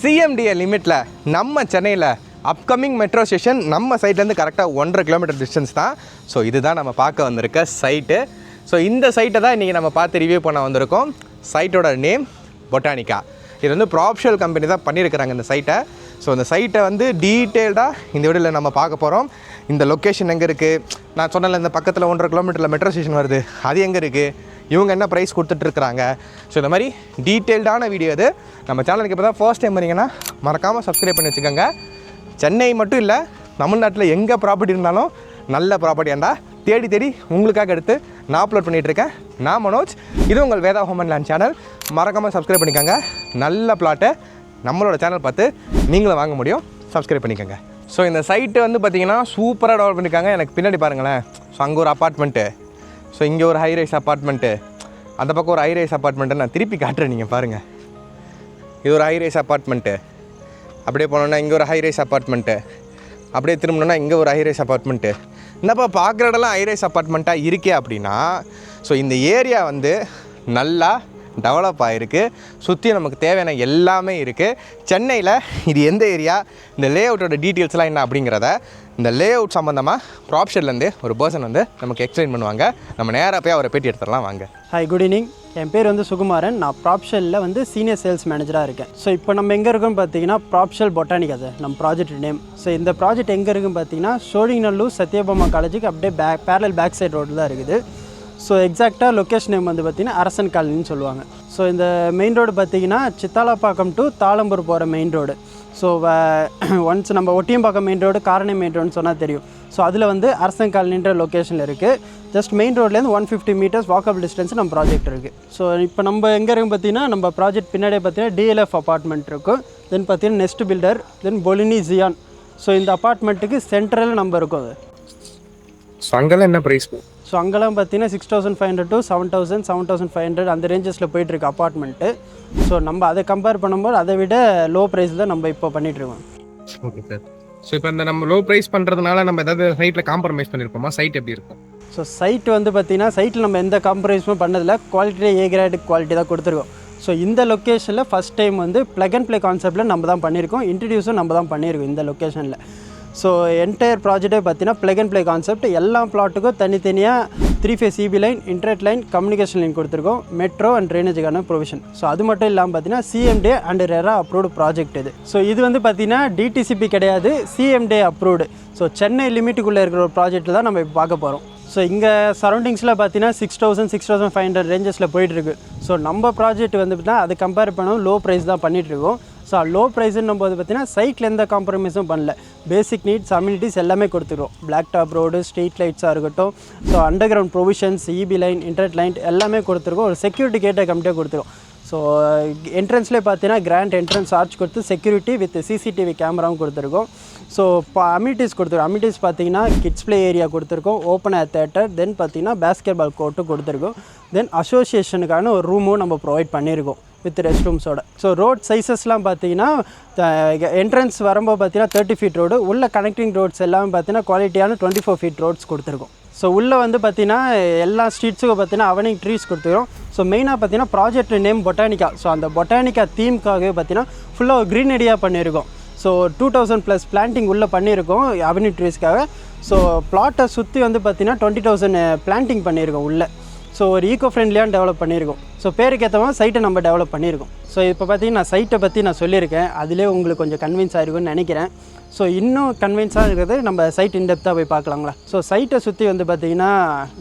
CMDA லிமிட்டில் நம்ம சென்னையில் upcoming metro station நம்ம சைட்லேருந்து கரெக்டாக 1.5 கிலோமீட்டர் டிஸ்டன்ஸ் தான். ஸோ இதுதான் நம்ம பார்க்க வந்திருக்க சைட்டு. ஸோ இந்த சைட்டை தான் இன்றைக்கி நம்ம பார்த்து ரிவ்யூ பண்ண வந்திருக்கோம். சைட்டோட நேம் பொட்டானிக்கா. இது வந்து ப்ராப்ஷல் கம்பெனி தான் பண்ணியிருக்கிறாங்க இந்த சைட்டை. ஸோ இந்த சைட்டை வந்து டீட்டெயில்டாக இந்த வீடியோவில் நம்ம பார்க்க போகிறோம். இந்த லொக்கேஷன் எங்கே இருக்குது, நான் சொன்னல இந்த பக்கத்தில் 1.5 கிலோமீட்டரில் மெட்ரோ ஸ்டேஷன் வருது, அது எங்கே இருக்குது, இவங்க என்ன ப்ரைஸ் கொடுத்துட்ருக்குறாங்க. ஸோ இந்த மாதிரி டீட்டெயில்டான வீடியோ இது. நம்ம சேனலுக்கு இப்போ தான் ஃபர்ஸ்ட் டைம் வரீங்கன்னா மறக்காமல் சப்ஸ்கிரைப் பண்ணி வச்சுக்கோங்க. சென்னை மட்டும் இல்லை, தமிழ்நாட்டில் எங்கே ப்ராப்பர்ட்டி இருந்தாலும் நல்ல ப்ராப்பர்ட்டியாண்டா தேடி தேடி உங்களுக்காக எடுத்து நான் அப்லோட் பண்ணிகிட்ருக்கேன். நான் மனோஜ், இது உங்கள் Veda home and land channel. மறக்காமல் சப்ஸ்கிரைப் பண்ணிக்கோங்க. நல்ல பிளாட்டை நம்மளோட சேனல் பார்த்து நீங்களும் வாங்க முடியும். சப்ஸ்கிரைப் பண்ணிக்கோங்க. ஸோ இந்த சைட்டு வந்து பார்த்திங்கன்னா சூப்பராக டெவலப் பண்ணியிருக்காங்க. எனக்கு பின்னாடி பாருங்களேன். ஸோ அங்கே ஒரு அப்பார்ட்மெண்ட்டு, ஸோ இங்கே ஒரு ஹைரைஸ் அப்பார்ட்மெண்ட்டு, அந்த பக்கம் ஒரு ஹைரைஸ் அப்பார்ட்மெண்ட்டு. நான் திருப்பி காட்டுறேன், நீங்கள் பாருங்கள். இது ஒரு ஹைரைஸ் அப்பார்ட்மெண்ட்டு. அப்படியே போனோன்னா இங்கே ஒரு ஹைரைஸ் அப்பார்ட்மெண்ட்டு. அப்படியே திரும்பினோன்னா இங்கே ஒரு ஹைரைஸ் அப்பார்ட்மெண்ட்டு. என்னப்பா பார்க்குற இடம்லாம் ஹைரைஸ் அப்பார்ட்மெண்ட்டாக இருக்கே அப்படின்னா, ஸோ இந்த ஏரியா வந்து நல்லா டெவலப் ஆகிருக்கு. சுற்றி நமக்கு தேவையான எல்லாமே இருக்குது. சென்னையில் இது எந்த ஏரியா, இந்த லே அவுட்டோட டீட்டெயில்ஸ்லாம் என்ன அப்படிங்கிறத இந்த லே அவுட் சம்மந்தமாக ப்ராப்ஷன்லேருந்து ஒரு பர்சன் வந்து நமக்கு எக்ஸ்பிளைன் பண்ணுவாங்க. நம்ம நேராக போய் அவரை பேட்டி எடுத்துடலாம் வாங்க. Hi, good evening. என் பேர் வந்து சுகுமாரன். நான் ப்ராப்ஷலில் வந்து சீனியர் சேல்ஸ் மேனேஜராக இருக்கேன். ஸோ இப்போ நம்ம எங்கே இருக்கோம்னு பார்த்தீங்கன்னா ப்ராப்ஷல் பொட்டானிக்கா சார் நம்ம ப்ராஜெக்ட் நேம். ஸோ இந்த ப்ராஜெக்ட் எங்கே இருக்குன்னு பார்த்தீங்கன்னா சோழிங்கநல்லூர் சத்யபாமா காலேஜுக்கு அப்படியே பேரலல் பேக் சைட் ரோடு தான் இருக்குது. ஸோ எக்ஸாக்டாக லொக்கேஷன் நேம் வந்து பார்த்திங்கன்னா அரசன் காலனின்னு சொல்லுவாங்க. ஸோ இந்த மெயின் ரோடு பார்த்திங்கன்னா சித்தாலப்பாக்கம் டு தாளம்பூர் போகிற மெயின் ரோடு. ஸோ ஒன்ஸ் நம்ம ஒட்டியம்பாக்கம் மெயின் ரோடு, காரணி மெயின் ரோடுன்னு சொன்னால் தெரியும். ஸோ அதில் வந்து அரசன் காலனின்ற லொக்கேஷனில் இருக்குது. ஜஸ்ட் மெயின் ரோட்லேருந்து 150 மீட்டர்ஸ் வாக்கபிள் டிஸ்டன்ஸ் நம்ம ப்ராஜெக்ட் இருக்குது. ஸோ இப்போ நம்ம எங்கே இருக்கும் பார்த்தீங்கன்னா நம்ம ப்ராஜெக்ட் பின்னாடியே பார்த்தீங்கன்னா DLF அப்பார்ட்மெண்ட் இருக்கும். தென் பார்த்தீங்கன்னா நெஸ்ட் பில்டர், தென் பொலினி ஜியான். ஸோ இந்த அப்பார்ட்மெண்ட்டுக்கு சென்ட்ரல் நம்ம இருக்கும். அது ஸோ அங்கெல்லாம் என்ன ப்ரைஸ்? ஸோ அங்கெல்லாம் பார்த்தீங்கன்னா 6,500 to 7,000, 7,500 அந்த ரேஞ்சஸில் போயிட்டுருக்கு அப்பார்ட்மெண்ட்டு. ஸோ நம்ம அதை கம்பேர் பண்ணும்போது அதை விட லோ ப்ரைஸ் தான் நம்ம இப்போ பண்ணிகிட்ருக்கோம். Okay sir. ஸோ இப்போ இந்த நம்ம லோ ப்ரைஸ் பண்ணுறதுனால நம்ம ஏதாவது சைட்டில் காம்ப்ரமைஸ் பண்ணியிருப்போமா? சைட் எப்படி இருக்கும்? ஸோ சைட் வந்து பார்த்திங்கன்னா சைட்டில் நம்ம எந்த காம்ப்ரமைஸும் பண்ணதில்லை. குவாலிட்டியாக A கிரேட் குவாலிட்டி தான் கொடுத்துருக்கோம். ஸோ இந்த லொக்கேஷனில் ஃபஸ்ட் டைம் வந்து ப்ளக் அண்ட் ப்ளே கான்செப்ட்டில் நம்ம தான் பண்ணியிருக்கோம். இன்ட்ரடியூஸும் நம்ம தான் பண்ணியிருக்கோம் இந்த லொக்கேஷனில். ஸோ என்டையர் ப்ராஜெக்டே பார்த்தீங்கன்னா ப்ளக் அண்ட் ப்ளே கான்செப்ட். எல்லா பிளாட்டுக்கும் தனித்தனியாக 3 phase EB line, internet line, communication line கொடுத்துருக்கோம். மெட்ரோ அண்ட் ட்ரைனேஜுக்கான ப்ரொவிஷன். ஸோ அது மட்டும் இல்லாமல் பார்த்தீங்கன்னா CMDA and RERA approved project இது. ஸோ இது வந்து பார்த்தீங்கன்னா DTCP கிடையாது, CMDA அப்ரூவ்டு. ஸோ சென்னை லிமிட்டுக்குள்ளே இருக்கிற ஒரு ப்ராஜெக்ட்டில் தான் நம்ம இப்போ பார்க்க போகிறோம். ஸோ இங்கே சரௌண்டிங்ஸில் பார்த்தீங்கன்னா 6,000, 6,500 ரேஞ்சஸில் போயிட்டுருக்கு. ஸோ நம்ம ப்ராஜெக்ட் வந்து பார்த்தீங்கன்னா அதை கம்பேர் பண்ணவும் லோ ப்ரைஸ் தான் பண்ணிகிட்ருக்கோம். ஸோ லோ ப்ரைஸுன்னும் போது பார்த்தீங்கன்னா சைட்டில் எந்த காம்ப்ரமைஸும் பண்ணல. பேசிக் நீட்ஸ், அம்யூனிட்டிஸ் எல்லாமே கொடுத்துருவோம். பிளாக் டாப் ரோடு, ஸ்ட்ரீட் லைட்ஸாக இருக்கட்டும், so under ground provisions, EB line, internet line எல்லாமே கொடுத்துருக்கோம். ஒரு செக்யூரிட்டி கேட்டை கம்ப்ளீட்டாக கொடுத்துருவோம். ஸோ என்ட்ரன்ஸ்லேயே பார்த்தீங்கன்னா கிராண்ட் என்ட்ரன்ஸ் ஆர்ச் கொடுத்து செக்யூரிட்டி வித் CCTV கேமராவும் கொடுத்துருக்கோம். ஸோ இப்போ அம்யூனிட்டிஸ் கொடுத்துருக்கோம். அம்யூனிட்டிஸ் பார்த்தீங்கன்னா கிட்ஸ் ப்ளே ஏரியா கொடுத்துருக்கோம், ஓப்பன் ஏர் தேட்டர், தென் பார்த்தீங்கன்னா பேஸ்கெட் பால் கோர்ட்டும் கொடுத்துருக்கோம். தென் அசோசியேஷனுக்கான ஒரு ரூமும் நம்ம ப்ரொவைட் பண்ணியிருக்கோம் வித் ரெஸ்ட் ரூம்ஸோட. ஸோ ரோட் சைஸஸ்லாம் பார்த்தீங்கன்னா என்ட்ரன்ஸ் வரும்போது பார்த்தீங்கன்னா 30 ஃபீட் ரோடு, உள்ள கனெக்டிங் ரோட்ஸ் எல்லாமே பார்த்தீங்கன்னா குவாலிட்டியான 24 ஃபீட் ரோட்ஸ் கொடுத்துருக்கோம். ஸோ உள்ளே வந்து பார்த்தீங்கன்னா எல்லா ஸ்ட்ரீட்ஸுக்கும் பார்த்தீங்கன்னா அவனிங் ட்ரீஸ் கொடுத்துருக்கோம். ஸோ மெயினாக பார்த்தீங்கன்னா ப்ராஜெக்ட் நேம் பொட்டானிக்கா. ஸோ அந்த பொட்டானிக்கா தீம்க்காகவே பார்த்தீங்கன்னா ஃபுல்லாக ஒரு க்ரீன் ஏரியா பண்ணியிருக்கோம். ஸோ 2,000+ பிளான்டிங் உள்ளே பண்ணியிருக்கோம் அவென்யூ ட்ரீஸ்க்காக. ஸோ பிளாட்டை சுற்றி வந்து பார்த்தீங்கன்னா 20,000 பிளான்டிங் பண்ணியிருக்கோம் உள்ளே. ஸோ ஒரு ஈக்கோ ஃப்ரெண்ட்லியாக டெவலப் பண்ணியிருக்கோம். ஸோ பேருக்கு ஏற்ற மாதிரி சைட்டை நம்ம டெவலப் பண்ணியிருக்கோம். ஸோ இப்போ பார்த்தீங்கன்னா நான் சைட்டை பற்றி நான் சொல்லியிருக்கேன். அதிலே உங்களுக்கு கொஞ்சம் கன்வின்ஸ் ஆகிருக்குன்னு நினைக்கிறேன். ஸோ இன்னும் கன்வின்ஸாக இருக்கிறது நம்ம சைட் இன்டெப்த்தாக போய் பார்க்கலாங்களா? ஸோ சைட்டை சுற்றி வந்து பார்த்திங்கன்னா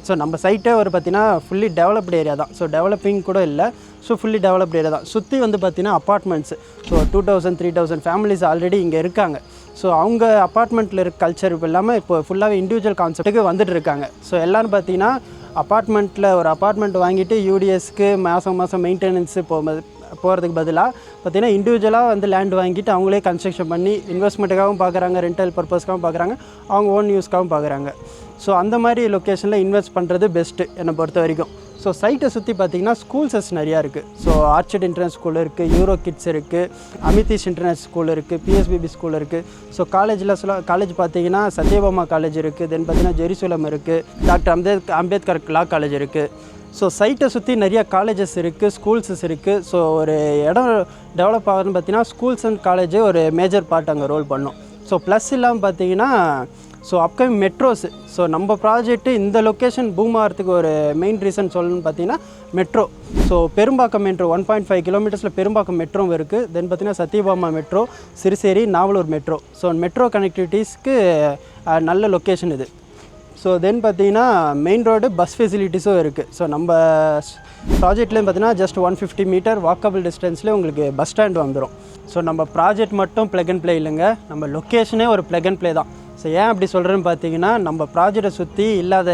ஸோ நம்ம சைட்டே ஒரு பார்த்திங்கன்னா ஃபுல்லி டெவலப்டு ஏரியா தான். ஸோ டெவலப்பிங் கூட இல்லை, ஸோ ஃபுல்லி டெவலப்டு ஏரியா தான். சுற்றி வந்து பார்த்திங்கன்னா அப்பார்ட்மெண்ட்ஸ். ஸோ 2,000, 3,000 ஃபேமிலிஸ் ஆல்ரெடி இங்கே இருக்காங்க. ஸோ அவங்க அப்பார்ட்மெண்ட்டில் இருக்க கல்ச்சர் இப்போ இல்லாமல் இப்போ ஃபுல்லாகவே இண்டிவிஜுவல் கான்செப்ட்டுக்கு வந்துட்டு இருக்காங்க. ஸோ எல்லோரும் பார்த்திங்கன்னா அப்பார்ட்மெண்ட்டில் ஒரு அப்பார்ட்மெண்ட் வாங்கிட்டு UDSக்கு மாதம் மெயின்டெனன்ஸு போகிறதுக்கு பதிலாக பார்த்திங்கன்னா இண்டிவிஜுவலாக வந்து லேண்ட் வாங்கிட்டு அவங்களே கன்ஸ்ட்ரக்ஷன் பண்ணி இன்வெஸ்ட்மெண்ட்டுக்காகவும் பார்க்குறாங்க, ரெண்டல் பர்பஸ்க்காகவும் பார்க்குறாங்க, அவங்க ஓன் யூஸ்க்காகவும் பார்க்குறாங்க. ஸோ அந்த மாதிரி லொக்கேஷனில் இன்வெஸ்ட் பண்ணுறது பெஸ்ட்டு என்னை பொறுத்த வரைக்கும். ஸோ சைட்டை சுற்றி பார்த்திங்கன்னா ஸ்கூல்ஸஸ் நிறையா இருக்குது. ஸோ ஆர்ச்சர்ட் இன்டர்நேஷனல் ஸ்கூல் இருக்குது, யூரோ கிட்ஸ் இருக்குது, அமிதீஷ் இன்டர்நேஷனல் ஸ்கூல் இருக்குது, PSBB ஸ்கூல் இருக்குது. ஸோ காலேஜ் பார்த்திங்கன்னா சத்யபாமா காலேஜ் இருக்குது, தென் பார்த்திங்கன்னா ஜெருசலம் இருக்குது, டாக்டர் அம்பேத்கர் லா காலேஜ் இருக்குது. ஸோ சைட்டை சுற்றி நிறைய காலேஜஸ் இருக்குது, ஸ்கூல்ஸஸ் இருக்குது. ஸோ ஒரு இடம் டெவலப் ஆகுதுன்னு பார்த்தீங்கன்னா ஸ்கூல்ஸ் அண்ட் காலேஜ் ஒரு மேஜர் பார்ட் அங்கே ரோல் பண்ணும். ஸோ ப்ளஸ் இல்லாமல் பார்த்தீங்கன்னா ஸோ அப்கமிங் மெட்ரோஸு. ஸோ நம்ம ப்ராஜெக்ட்டு இந்த லொக்கேஷன் பூம் ஆகிறதுக்கு ஒரு மெயின் ரீசன் சொல்லணும்னு பார்த்தீங்கன்னா மெட்ரோ. ஸோ பெரும்பாக்கம் மெட்ரோ 1.5 கிலோமீட்டர்ஸில் பெரும்பாக்கம் மெட்ரோ இருக்குது. தென் பார்த்தீங்கன்னா Sathyabama metro, Siruseri, Navalur metro. So metro கனெக்டிவிட்டீஸ்க்கு நல்ல லொக்கேஷன் இது. ஸோ தென் பார்த்தீங்கன்னா மெயின் ரோடு பஸ் ஃபெசிலிட்டிஸும் இருக்குது. ஸோ நம்ம ப்ராஜெக்ட்லேயும் பார்த்தீங்கன்னா ஜஸ்ட் 150 மீட்டர் வாக்கபிள் டிஸ்டன்ஸ்லேயே உங்களுக்கு பஸ் ஸ்டாண்ட் வந்துடும். ஸோ நம்ம ப்ராஜெக்ட் மட்டும் ப்ளக் அண்ட் ப்ளே இல்லைங்க, நம்ம லொக்கேஷனே ஒரு ப்ளக் அண்ட் ப்ளே தான். ஸோ ஏன் அப்படி சொல்கிறேன்னு பார்த்தீங்கன்னா நம்ம ப்ராஜெக்டை சுற்றி இல்லாத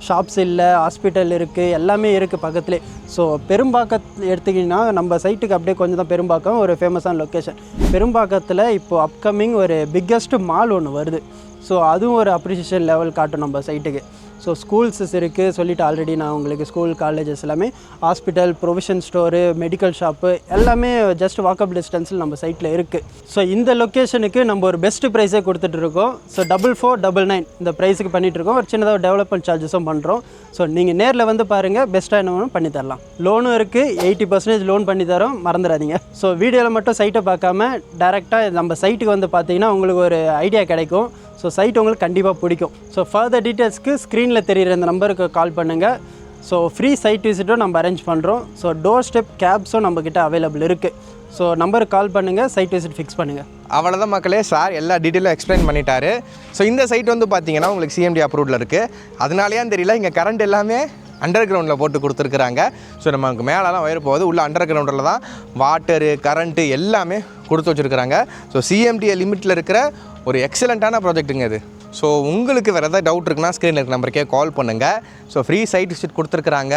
ஷாப்ஸ் இல்லை, ஹாஸ்பிட்டல் இருக்குது, எல்லாமே இருக்குது பக்கத்துலேயே. ஸோ பெரும்பாக்கத்தில் எடுத்திங்கன்னா நம்ம சைட்டுக்கு அப்படியே கொஞ்சம் தான் பெரும்பாக்கம் ஒரு ஃபேமஸான லொக்கேஷன். பெரும்பாக்கத்தில் இப்போது அப்கமிங் ஒரு பிக்கஸ்ட்டு மால் ஒன்று வருது. ஸோ அதுவும் ஒரு அப்ரிசியேஷன் லெவல் காட்டும் நம்ம சைட்டுக்கு. ஸோ ஸ்கூல்ஸஸ் இருக்குது சொல்லிவிட்டு ஆல்ரெடி நான் உங்களுக்கு ஸ்கூல் காலேஜஸ் எல்லாமே, hospital, provision store, medical shop எல்லாமே ஜஸ்ட் வாக்கபிள் டிஸ்டன்ஸில் நம்ம சைட்டில் இருக்குது. ஸோ இந்த லொக்கேஷனுக்கு நம்ம ஒரு பெஸ்ட்டு ப்ரைஸே கொடுத்துட்ருக்கோம். ஸோ 4499 இந்த ப்ரைஸுக்கு பண்ணிகிட்ருக்கோம். ஒரு சின்னதாக டெவலப்மெண்ட் சார்ஜஸும் பண்ணுறோம். ஸோ நீங்கள் நேரில் வந்து பாருங்கள், பெஸ்ட்டாக என்ன பண்ணி தரலாம். லோனும் இருக்குது, 80% லோன் பண்ணி தரோம், மறந்துடாதீங்க. ஸோ வீடியோவில் மட்டும் சைட்டை பார்க்காம டேரெக்டாக நம்ம சைட்டுக்கு வந்து பார்த்தீங்கன்னா உங்களுக்கு ஒரு ஐடியா கிடைக்கும். ஸோ சைட் உங்களுக்கு கண்டிப்பாக பிடிக்கும். ஸோ ஃபர்தர் டீட்டெயில்ஸ்க்கு ஸ்க்ரீனில் தெரிகிற இந்த நம்பருக்கு கால் பண்ணுங்கள். ஸோ ஃப்ரீ சைட் விசிட்டும் நம்ம அரேஞ்ச் பண்ணுறோம். ஸோ டோர் ஸ்டெப் கேப்ஸும் நம்மக்கிட்ட அவைலபிள் இருக்குது. ஸோ நம்பருக்கு கால் பண்ணுங்கள், சைட் விசிட் ஃபிக்ஸ் பண்ணுங்கள். அவ்வளோதான் மக்களே, சார் எல்லா டீட்டெயிலும் எக்ஸ்பிளைன் பண்ணிட்டாரு. ஸோ இந்த சைட் வந்து பார்த்தீங்கன்னா உங்களுக்கு சிஎம்டி அப்ரூவ்டில் இருக்குது. அதனாலேயான்னு தெரியல, இங்கே கரண்ட் எல்லாமே அண்டர் கிரவுண்டில் போட்டு கொடுத்துருக்குறாங்க. ஸோ நமக்கு மேலெலாம் வயர் போகுது, உள்ள அண்டர் கிரவுண்டில் தான் வாட்டரு, கரண்ட்டு எல்லாமே கொடுத்து வச்சுருக்குறாங்க. ஸோ சிஎம்டிஏ லிமிட்டில் இருக்கிற ஒரு எக்ஸலண்ட்டான ப்ராஜெக்ட்டுங்க இது. ஸோ உங்களுக்கு வேறு எதாவது டவுட் இருக்குன்னா ஸ்க்ரீனில் இருக்க நம்பருக்கே கால் பண்ணுங்கள். ஸோ ஃப்ரீ சைட் விசிட் கொடுத்துருக்குறாங்க,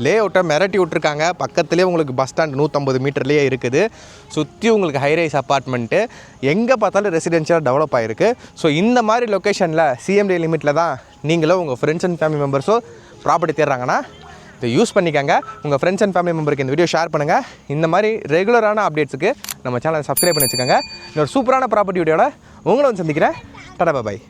லே அவுட்டை மிரட்டி விட்ருக்காங்க. பக்கத்துலேயே உங்களுக்கு பஸ் ஸ்டாண்ட் 150 மீட்டர்லேயே இருக்குது. சுற்றி உங்களுக்கு ஹைரைஸ் அப்பார்ட்மெண்ட்டு, எங்கே பார்த்தாலும் ரெசிடென்ஷியலாக டெவலப் ஆகிருக்கு. ஸோ இந்த மாதிரி லொக்கேஷனில் சிஎம்டி லிமிட்டில் தான் நீங்களும் உங்கள் ஃப்ரெண்ட்ஸ் அண்ட் ஃபேமிலி மெம்பர்ஸோ ப்ராப்பர்ட்டி தேடுறாங்கன்னா இதை யூஸ் பண்ணிக்கோங்க. உங்கள் ஃப்ரெண்ட்ஸ் அண்ட் ஃபேமிலி மெம்பருக்கு இந்த வீடியோ ஷேர் பண்ணுங்கள். இந்த மாதிரி ரெகுலரான அப்டேட்ஸுக்கு நம்ம சேனலை சப்ஸ்கிரைப் பண்ணி வச்சுக்கோங்க. இன்னொரு சூப்பரான ப்ராப்பர்ட்டி வீடியோவில் உங்களை வந்து சந்திக்கிறேன். டாடா பாய்.